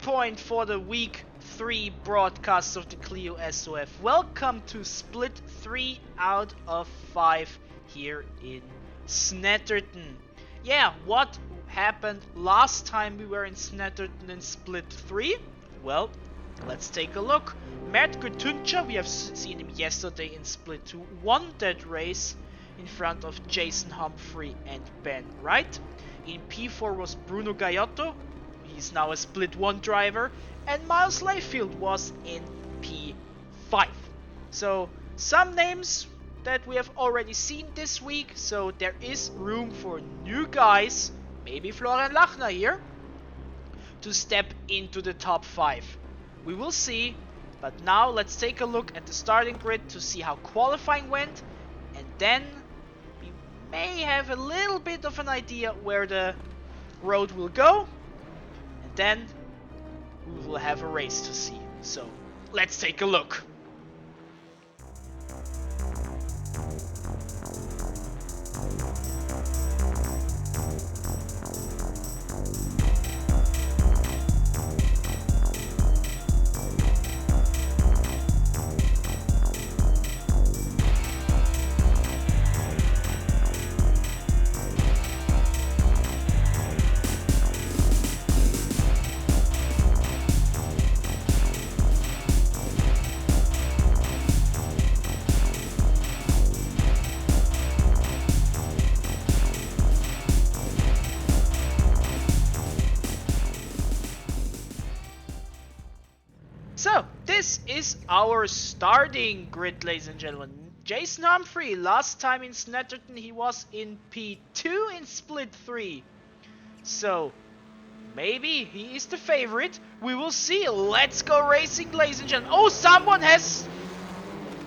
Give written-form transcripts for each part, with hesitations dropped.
point for the week 3 broadcast of the Clio SoF. Welcome to split 3 out of 5 here in Snetterton. Yeah, what happened last time we were in Snetterton in split 3? Well, let's take a look. Mert Gutuncha, we have seen him yesterday in split 2, won that race in front of Jason Humphrey and Ben Wright. In P4 was Bruno Gaiotto, he's now a split 1 driver, and Miles Layfield was in P5. So some names that we have already seen this week, so there is room for new guys, maybe Florian Lachner here, to step into the top 5. We will see, but now let's take a look at the starting grid to see how qualifying went, and then we may have a little bit of an idea where the road will go, and then we will have a race to see. So let's take a look. So, this is our starting grid, ladies and gentlemen. Jason Humphrey, last time in Snetterton he was in P2 in split 3. So, maybe he is the favorite. We will see. Let's go racing, ladies and gentlemen. Oh, someone has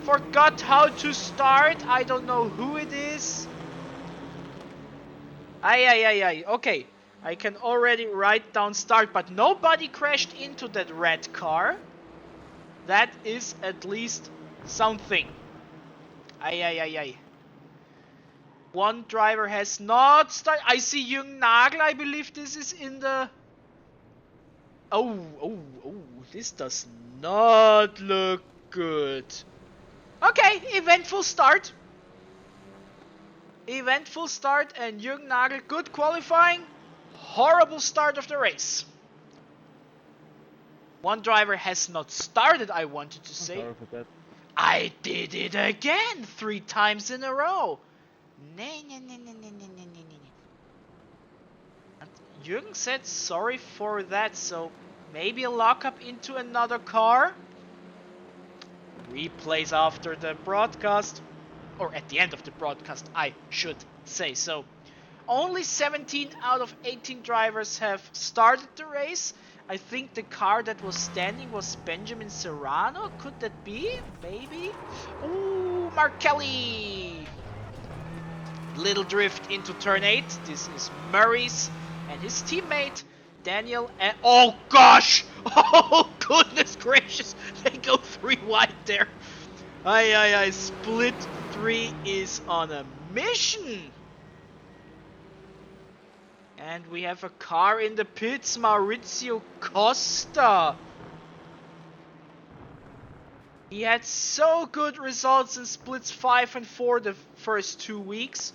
forgot how to start. I don't know who it is. Okay, I can already write down start, but nobody crashed into that red car. That is at least something. One driver has not started. I see Jürgen Nagel. I believe this is in the... Oh, this does not look good. Okay, eventful start. Eventful start, and Jürgen Nagel, good qualifying. Horrible start of the race. One driver has not started, I wanted to say. Sorry for that. I did it again 3 times in a row. Jürgen said sorry for that, so maybe a lockup into another car. Replays after the broadcast, or at the end of the broadcast, I should say. So only 17 out of 18 drivers have started the race. I think the car that was standing was Benjamin Serrano. Could that be? Maybe? Ooh, Mark Kelly! Little drift into turn 8. This is Murray's and his teammate Daniel. And oh gosh! Oh goodness gracious! They go 3 wide there. Split 3 is on a mission. And we have a car in the pits, Maurizio Costa. He had so good results in splits 5 and 4 the first 2 weeks.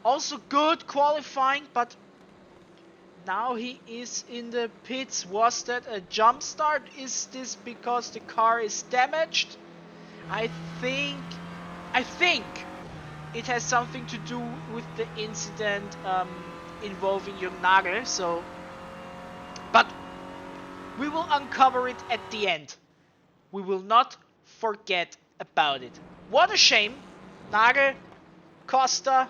Also good qualifying, but now he is in the pits. Was that a jump start? Is this because the car is damaged? I think it has something to do with the incident involving Jürgen Nagel, so... But we will uncover it at the end. We will not forget about it. What a shame. Nagel, Costa,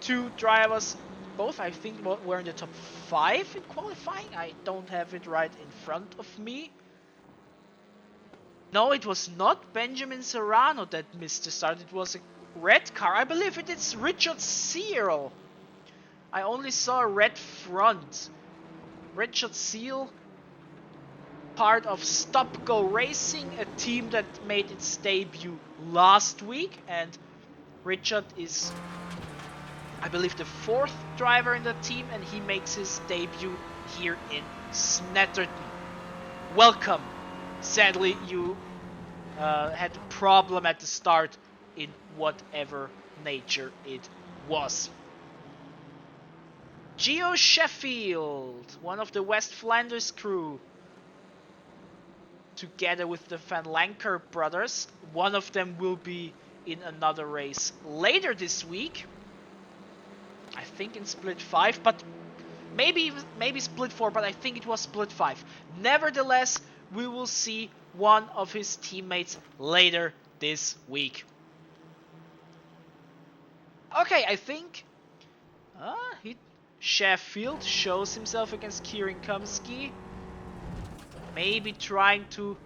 2 drivers, both I think were in the top 5 in qualifying. I don't have it right in front of me. No, it was not Benjamin Serrano that missed the start. It was a red car. I believe it is Richard Seal. I only saw a red front. Richard Seal, part of Stop Go Racing, a team that made its debut last week, and Richard is, I believe, the 4th driver in the team, and he makes his debut here in Snetterton. welcome. Sadly, you had a problem at the start in whatever nature it was. Geo Sheffield, one of the West Flanders crew, together with the Van Lanker brothers. One of them will be in another race later this week. I think in Split 5, but maybe Split 4, but I think it was Split 5. Nevertheless, we will see one of his teammates later this week. Okay, I think Sheffield shows himself against Kieran Kumsky. Maybe trying to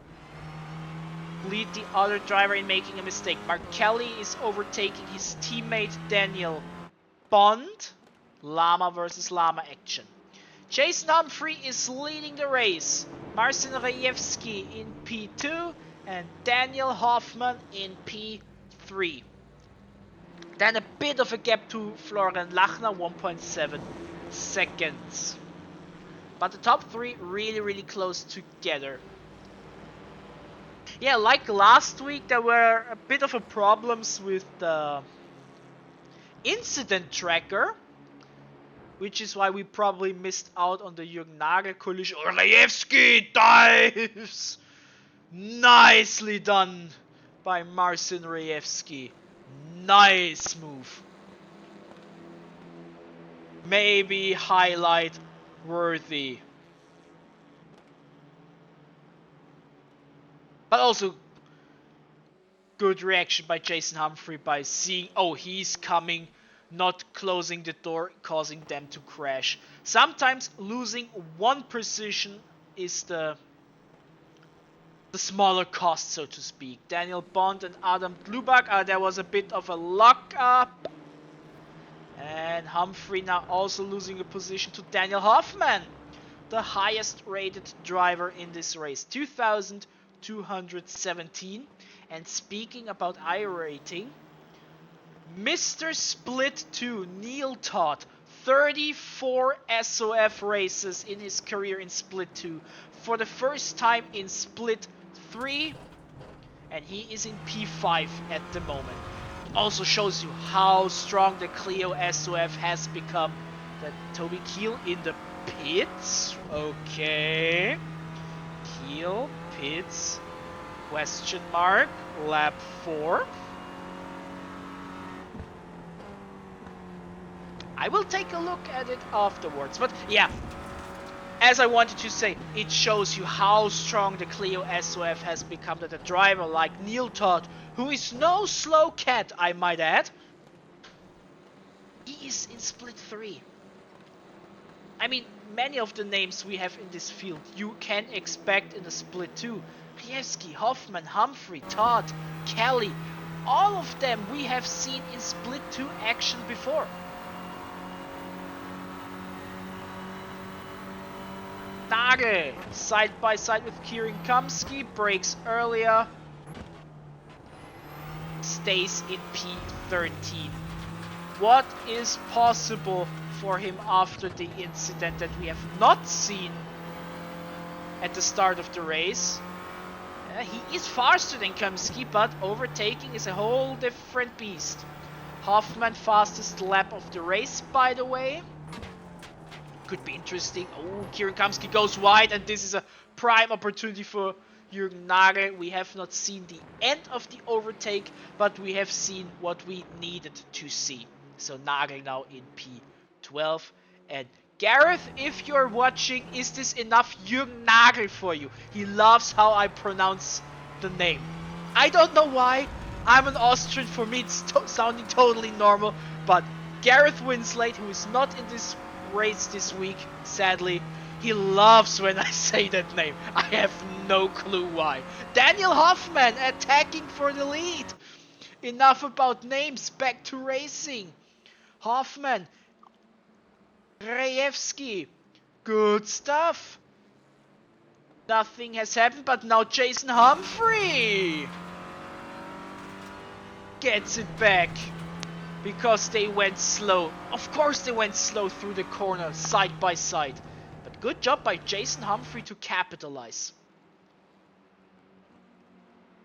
lead the other driver in making a mistake. Mark Kelly is overtaking his teammate Daniel Bond. Llama versus Llama action. Jason Humphrey is leading the race. Marcin Rejewski in P2 and Daniel Hoffman in P3. Then a bit of a gap to Florian Lachner, 1.7 seconds. But the top three really close together. Yeah, like last week, there were a bit of a problems with the incident tracker, which is why we probably missed out on the Jürgen Nagel collision. Rejewski dives! Nicely done by Marcin Rejewski. Nice move. Maybe highlight worthy. But also good reaction by Jason Humphrey by seeing, oh, he's coming, not closing the door, causing them to crash. Sometimes losing one position is the smaller cost, so to speak. Daniel Bond and Adam Dlubak, there was a bit of a lock-up. And Humphrey now also losing a position to Daniel Hoffman, the highest rated driver in this race, 2,217. And speaking about iRating, Mr. Split 2, Neil Todd, 34 SoF races in his career in Split 2. For the first time in Split 3, and he is in P5 at the moment. Also shows you how strong the Clio SoF has become. That Toby Keel in the pits. Okay. Keel, pits, question mark, lap 4. I will take a look at it afterwards. But yeah, as I wanted to say, it shows you how strong the Clio SoF has become, that a driver like Neil Todd, who is no slow cat, I might add, he is in Split 3. I mean, many of the names we have in this field you can expect in a Split 2. Rejewski, Hoffman, Humphrey, Todd, Kelly, all of them we have seen in Split 2 action before. Nagel, side by side with Kieran Kumsky, breaks earlier, stays in P13. What is possible for him after the incident that we have not seen at the start of the race? He is faster than Kumsky, but overtaking is a whole different beast. Hoffman, fastest lap of the race, by the way. Could be interesting. Oh, Kieran Kumsky goes wide, and this is a prime opportunity for Jürgen Nagel. We have not seen the end of the overtake, but we have seen what we needed to see. So Nagel now in P12. And Gareth, if you're watching, is this enough Jürgen Nagel for you? He loves how I pronounce the name. I don't know why. I'm an Austrian. For me, it's sounding totally normal. But Gareth Winslade, who is not in this race this week, sadly, he loves when I say that name. I have no clue why. Daniel Hoffman attacking for the lead. Enough about names, back to racing. Hoffman, Rejewski, good stuff. Nothing has happened, but now Jason Humphrey gets it back. Because they went slow. Of course they went slow through the corner, side by side. But good job by Jason Humphrey to capitalize.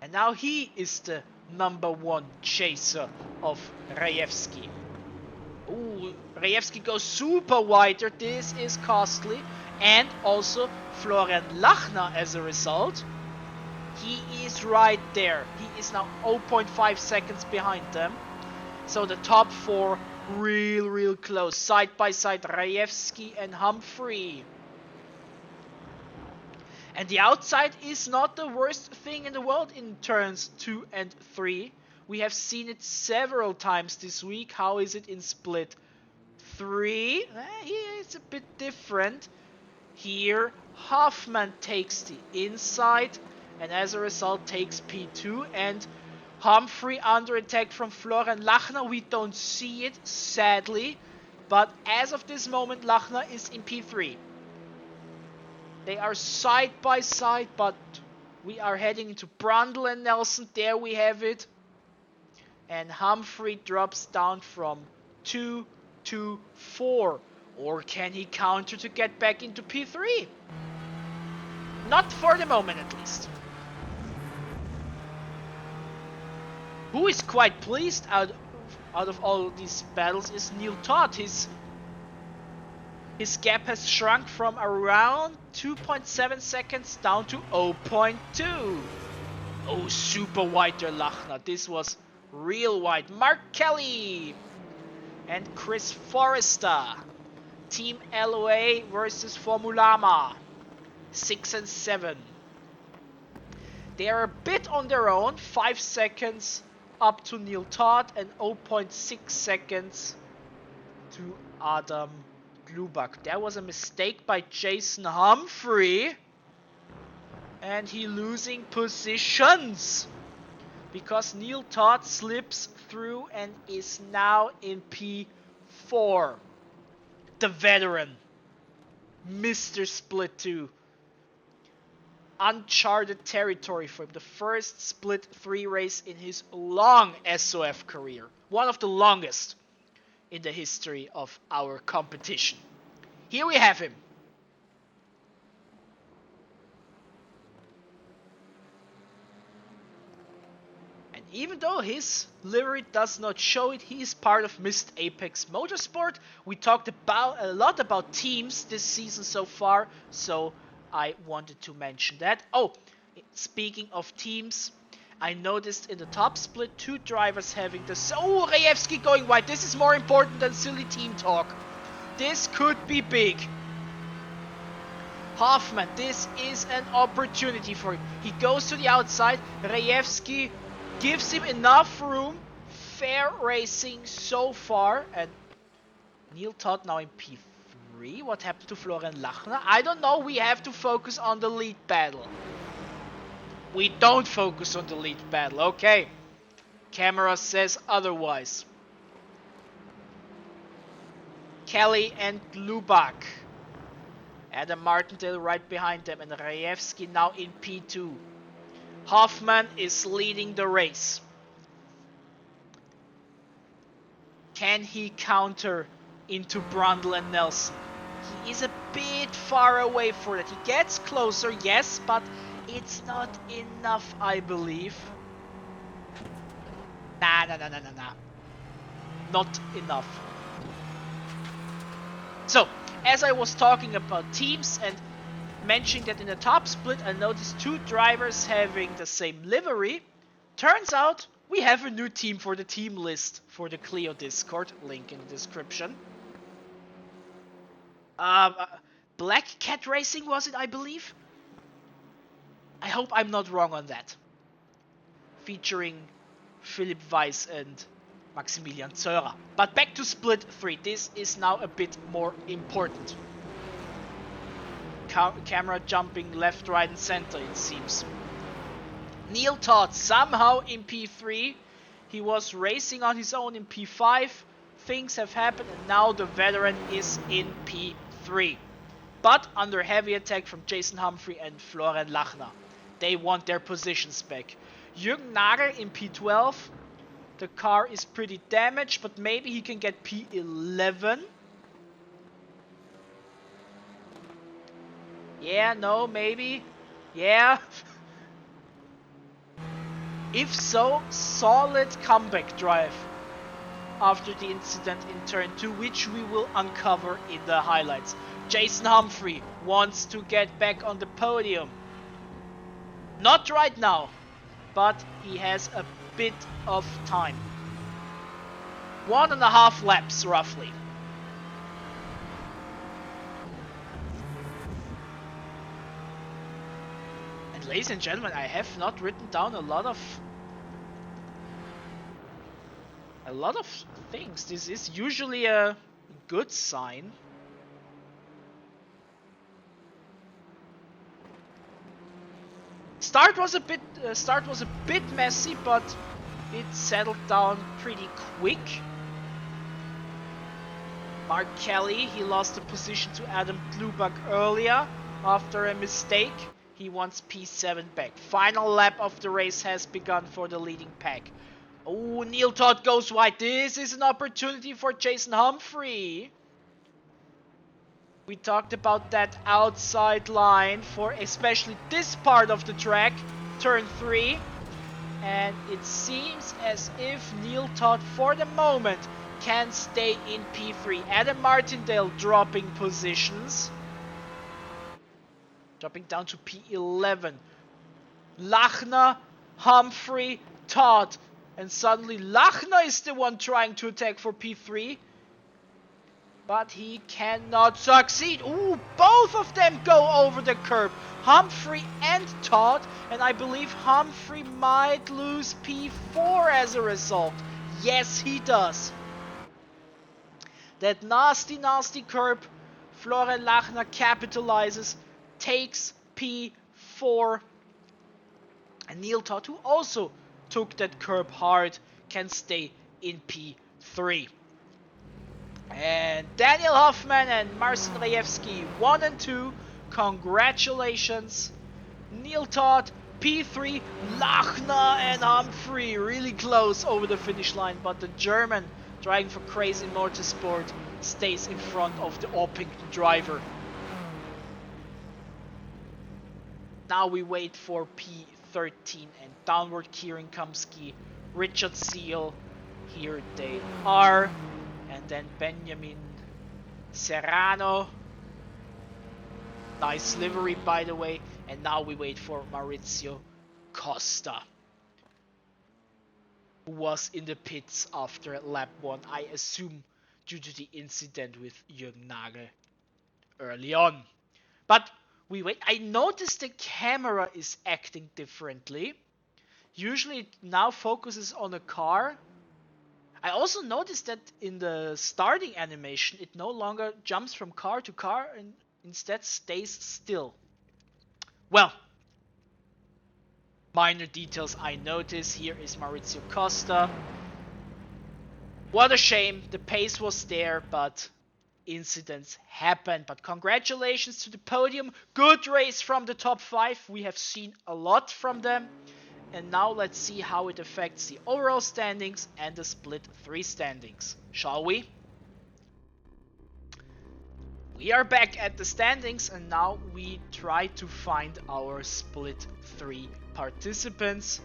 And now he is the #1 chaser of Rejewski. Ooh, Rejewski goes super wider. This is costly. And also Florian Lachner as a result. He is right there. He is now 0.5 seconds behind them. So the top four real close. Side by side, Rejewski and Humphrey. And the outside is not the worst thing in the world in turns 2 and 3. We have seen it several times this week. How is it in split 3? Here it's a bit different. Here, Hoffman takes the inside and as a result takes P2, and Humphrey under attack from Florian Lachner. We don't see it, sadly, but as of this moment Lachner is in P3. They are side by side, but we are heading into Brundle and Nelson. There we have it. And Humphrey drops down from 2 to 4. Or can he counter to get back into P3? Not for the moment, at least. Who is quite pleased out of all these battles is Neil Todd. His gap has shrunk from around 2.7 seconds down to 0.2. Oh, super wide there, Lachner. This was real wide. Mark Kelly and Chris Forrester. Team LOA versus Formulama. 6 and 7. They are a bit on their own. 5 seconds up to Neil Todd and 0.6 seconds to Adam Glubak. There was a mistake by Jason Humphrey. And he losing positions. Because Neil Todd slips through and is now in P4. The veteran. Mr. Split 2. Uncharted territory for him. The first Split 3 race in his long SoF career. One of the longest in the history of our competition. Here we have him. And even though his livery does not show it, he is part of Mist Apex Motorsport. We talked a lot about teams this season so far, so I wanted to mention that. Oh, speaking of teams, I noticed in the top split 2 drivers having the... Oh, Rejewski going wide. This is more important than silly team talk. This could be big. Hoffman, this is an opportunity for him. He goes to the outside. Rejewski gives him enough room. Fair racing so far. And Neil Todd now in P3. What happened to Florian Lachner? I don't know. We have to focus on the lead battle. We don't focus on the lead battle. Okay. Camera says otherwise. Kelly and Glubak. Adam Martindale right behind them. And Rejewski now in P2. Hoffman is leading the race. Can he counter into Brundle and Nelson? He is a bit far away for that. He gets closer, yes, but it's not enough, I believe. Nah. Not enough. So, as I was talking about teams and mentioning that in the top split, I noticed 2 drivers having the same livery. Turns out we have a new team for the team list for the Clio Discord. Link in the description. Black Cat Racing was it, I believe? I hope I'm not wrong on that. Featuring Philipp Weiss and Maximilian Zörer. But back to Split 3. This is now a bit more important. Camera jumping left, right and center, it seems. Neil Todd somehow in P3. He was racing on his own in P5. Things have happened and now the veteran is in P3. But under heavy attack from Jason Humphrey and Florian Lachner. They want their positions back. Jürgen Nagel in P12. The car is pretty damaged, but maybe he can get P11. Yeah, no, maybe. Yeah. If so, solid comeback drive after the incident in turn 2, which we will uncover in the highlights. Jason Humphrey wants to get back on the podium. Not right now, but he has a bit of time. 1.5 laps roughly. And ladies and gentlemen, I have not written down a lot of things. This is usually a good sign. Start was a bit messy, but it settled down pretty quick. Mark Kelly, he lost the position to Adam Klubak earlier after a mistake. He wants P7 back. Final lap of the race has begun for the leading pack. Oh, Neil Todd goes wide. This is an opportunity for Jason Humphrey. We talked about that outside line for especially this part of the track, turn 3. And it seems as if Neil Todd for the moment can stay in P3. Adam Martindale dropping positions. Dropping down to P11. Lachner, Humphrey, Todd. And suddenly Lachner is the one trying to attack for P3. But he cannot succeed. Ooh, both of them go over the curb. Humphrey and Todd. And I believe Humphrey might lose P4 as a result. Yes, he does. That nasty curb. Florian Lachner capitalizes. Takes P4. And Neil Todd, who also took that curb hard, can stay in P3. And Daniel Hoffman and Marcin Rejewski 1 and 2. Congratulations. Neil Todd, P3, Lachner and Humphrey really close over the finish line, but the German driving for Crazy Motorsport stays in front of the Orpington driver. Now we wait for P13 and downward Kieran Kamsky, Richard Seal. Here they are. And then Benjamin Serrano. Nice livery, by the way. And now we wait for Maurizio Costa, who was in the pits after lap 1, I assume due to the incident with Jürgen Nagel early on. But we wait. I noticed the camera is acting differently. Usually it now focuses on a car. I also noticed that in the starting animation, it no longer jumps from car to car and instead stays still. Well, minor details I notice. Here is Maurizio Costa. What a shame. The pace was there, but incidents happen. But congratulations to the podium. Good race from the top 5. We have seen a lot from them. And now let's see how it affects the overall standings and the split 3 standings. Shall we? We are back at the standings and now we try to find our split 3 participants.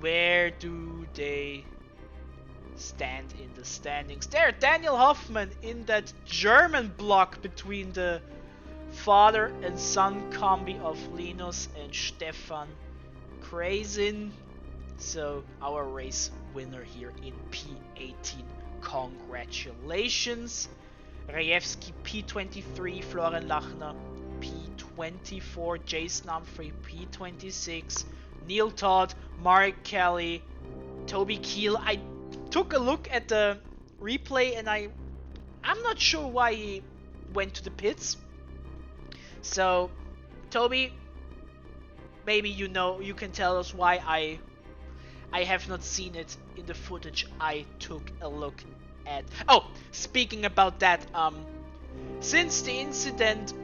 Where do they stand in the standings? There, Daniel Hoffman in that German block between the father and son combi of Linus and Stefan Krazin. So our race winner here in P18. Congratulations. Rejewski P23, Florian Lachner P24, Jason Humphrey P26, Neil Todd, Mark Kelly, Toby Keel. I took a look at the replay and I'm not sure why he went to the pits. So Toby, maybe you can tell us why. I have not seen it in the footage I took a look at. Oh, speaking about that, since the incident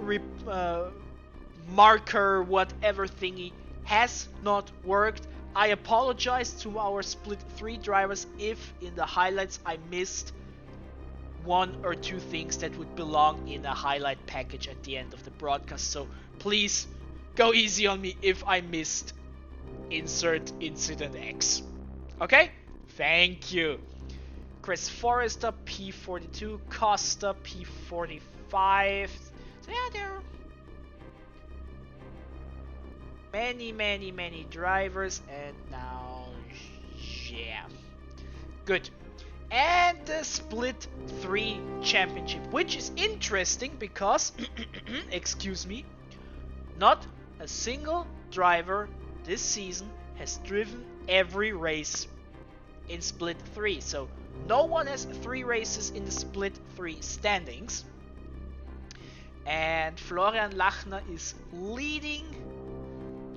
marker whatever thingy has not worked, I apologize to our split 3 drivers if in the highlights I missed 1 or 2 things that would belong in a highlight package at the end of the broadcast. So please go easy on me if I missed insert incident X. Okay? Thank you. Chris Forrester, P42, Costa, P45. So yeah, there are many drivers, and now, yeah. Good. And the Split 3 Championship, which is interesting because, excuse me, not a single driver this season has driven every race in Split 3. So no one has 3 races in the Split 3 standings. And Florian Lachner is leading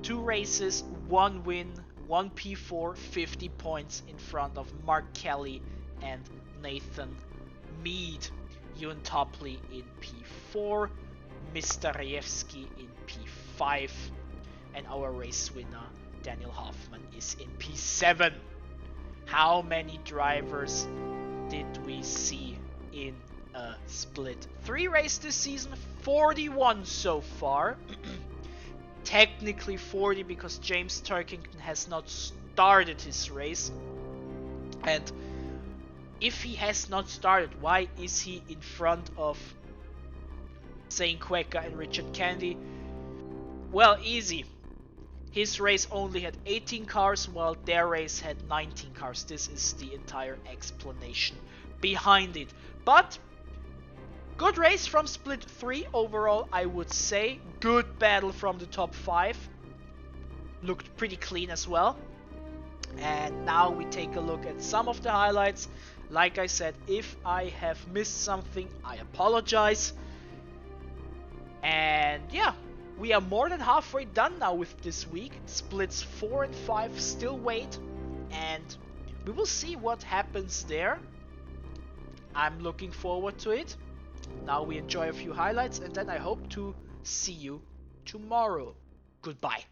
2 races, 1 win, 1 P4, 50 points in front of Mark Kelly and Nathan Mead. Ewan Topley in P4, Mistarevsky in P5, and our race winner Daniel Hoffman is in P7. How many drivers did we see in a Split 3 race this season? 41 so far. Technically 40 because James Turkington has not started his race. And if he has not started, why is he in front of Zane Queka and Richard Candy? Well, easy. His race only had 18 cars, while their race had 19 cars. This is the entire explanation behind it. But good race from Split 3 overall, I would say. Good battle from the top 5. Looked pretty clean as well. And now we take a look at some of the highlights. Like I said, if I have missed something, I apologize. And yeah, we are more than halfway done now with this week. Splits 4 and 5 still wait, and we will see what happens there. I'm looking forward to it. Now we enjoy a few highlights, and then I hope to see you tomorrow. Goodbye.